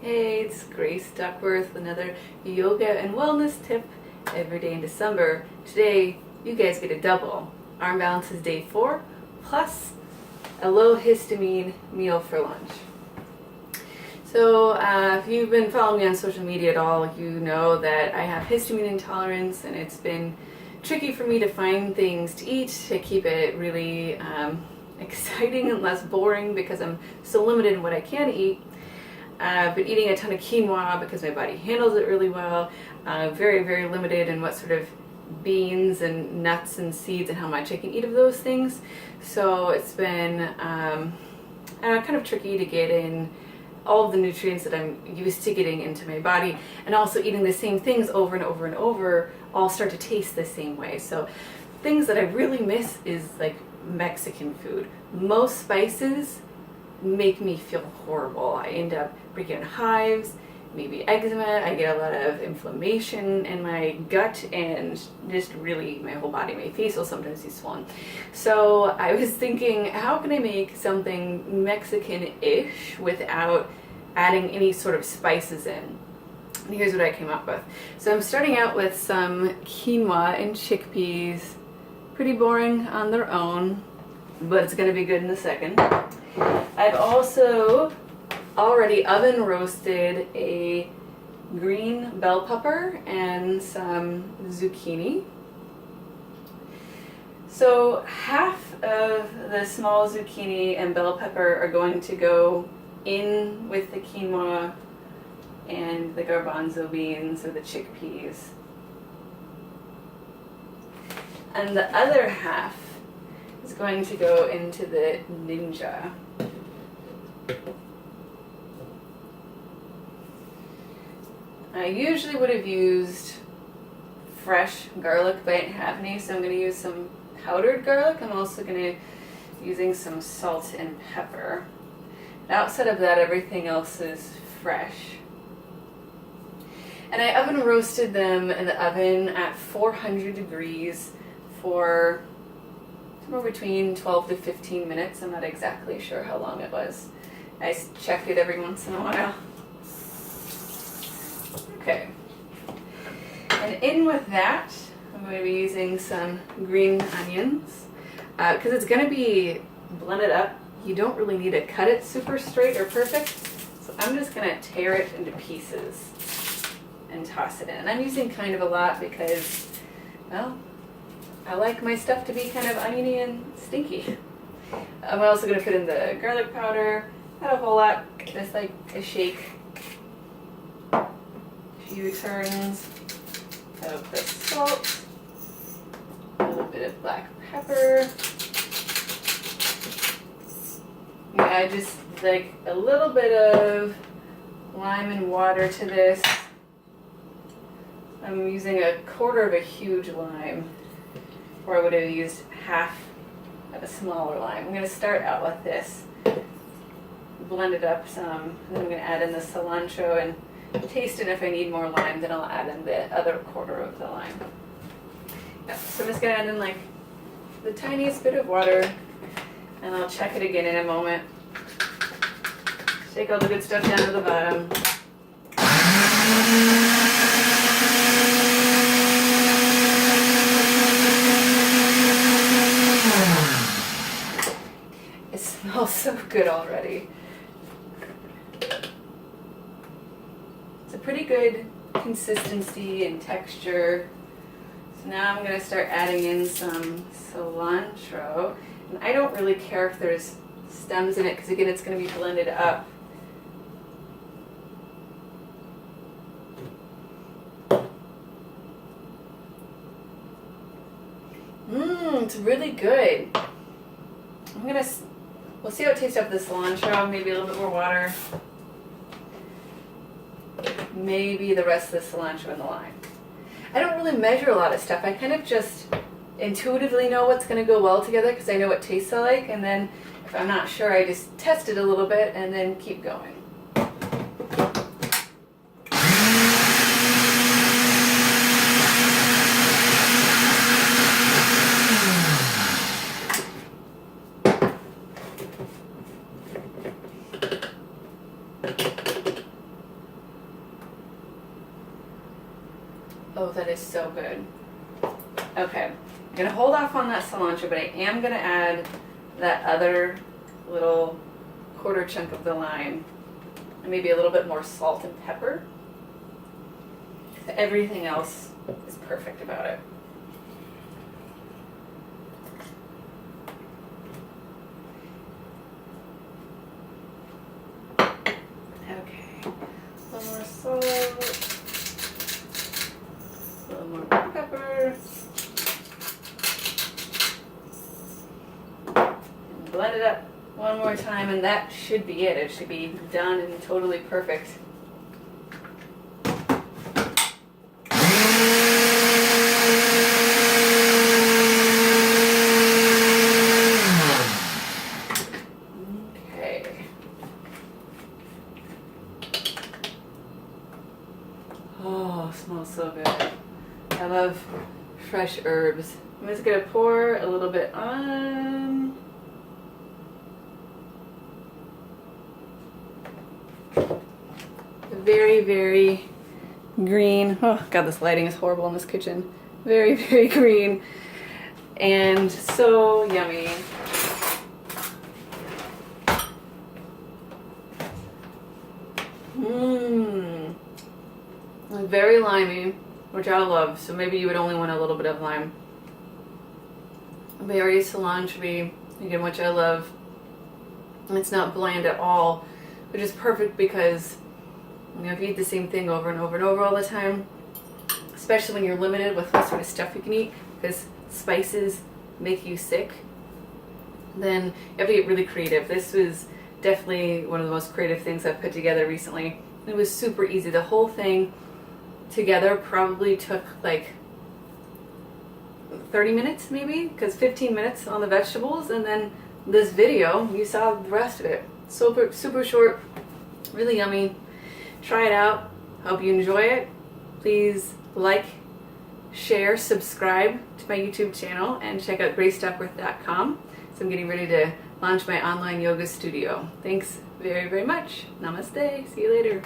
Hey, it's Grace Duckworth with another yoga and wellness tip every day in December. Today, you guys get a double. Arm balance is day 4, plus a low histamine meal for lunch. So if you've been following me on social media at all, you know that I have histamine intolerance, and it's been tricky for me to find things to eat to keep it really exciting and less boring because I'm so limited in what I can eat. But eating a ton of quinoa because my body handles it really well. Very, very limited in what sort of beans and nuts and seeds and how much I can eat of those things. So it's been kind of tricky to get in all of the nutrients that I'm used to getting into my body, and also eating the same things over and over and over all start to taste the same way. So things that I really miss is like Mexican food. Most spices make me feel horrible. I end up breaking hives, maybe eczema. I get a lot of inflammation in my gut, and just really my whole body, my face will sometimes be swollen. So I was thinking, how can I make something Mexican-ish without adding any sort of spices in? And here's what I came up with. So I'm starting out with some quinoa and chickpeas. Pretty boring on their own, but it's going to be good in a second. I've also already oven roasted a green bell pepper and some zucchini. So half of the small zucchini and bell pepper are going to go in with the quinoa and the garbanzo beans or the chickpeas. And the other half is going to go into the ninja. I usually would have used fresh garlic, but I didn't have any, so I'm going to use some powdered garlic. I'm also going to be using some salt and pepper. And outside of that, everything else is fresh. And I oven roasted them in the oven at 400 degrees for somewhere between 12 to 15 minutes. I'm not exactly sure how long it was. I check it every once in a while. Okay. And in with that, I'm going to be using some green onions. Because it's going to be blended up, you don't really need to cut it super straight or perfect. So I'm just going to tear it into pieces and toss it in. And I'm using kind of a lot because, well, I like my stuff to be kind of oniony and stinky. I'm also going to put in the garlic powder, not a whole lot, just like a shake. A few turns of the salt, a little bit of black pepper. Yeah, just like a little bit of lime and water to this. I'm using 1/4 of a huge lime, or I would have used half of a smaller lime. I'm going to start out with this, blend it up some, and then I'm going to add in the cilantro and taste it. If I need more lime, then I'll add in the other 1/4 of the lime. Yeah, so I'm just going to add in like the tiniest bit of water, and I'll check it again in a moment. Shake all the good stuff down to the bottom. It smells so good already. It's a pretty good consistency and texture. So now I'm going to start adding in some cilantro. And I don't really care if there's stems in it because, again, it's going to be blended up. It's really good. We'll see how it tastes up with the cilantro, maybe a little bit more water. Maybe the rest of the cilantro and the lime. I don't really measure a lot of stuff. I kind of just intuitively know what's going to go well together because I know what tastes I like, and then if I'm not sure, I just test it a little bit and then keep going. Oh, that is so good. Okay, I'm gonna hold off on that cilantro, but I am gonna add that other little quarter chunk of the lime and maybe a little bit more salt and pepper. Everything else is perfect about it. Okay, a little more salt, a little more pepper. And blend it up one more time, and that should be it. It should be done and totally perfect. Okay. Oh, smells so good. I love fresh herbs. I'm just gonna pour a little bit on. Very, very green. Oh God, this lighting is horrible in this kitchen. Very, very green and so yummy. Mmm. Very limey, which I love. So maybe you would only want a little bit of lime. Very cilantro-y, again, which I love. And it's not bland at all, which is perfect because, you know, if you eat the same thing over and over and over all the time, especially when you're limited with what sort of stuff you can eat, because spices make you sick, then you have to get really creative. This was definitely one of the most creative things I've put together recently. It was super easy. The whole thing together probably took like 30 minutes maybe, because 15 minutes on the vegetables, and then this video, you saw the rest of it. Super, super short, really yummy. Try it out. Hope you enjoy it. Please like, share, subscribe to my YouTube channel, and check out graceduckworth.com. So I'm getting ready to launch my online yoga studio. Thanks very, very much. Namaste. See you later.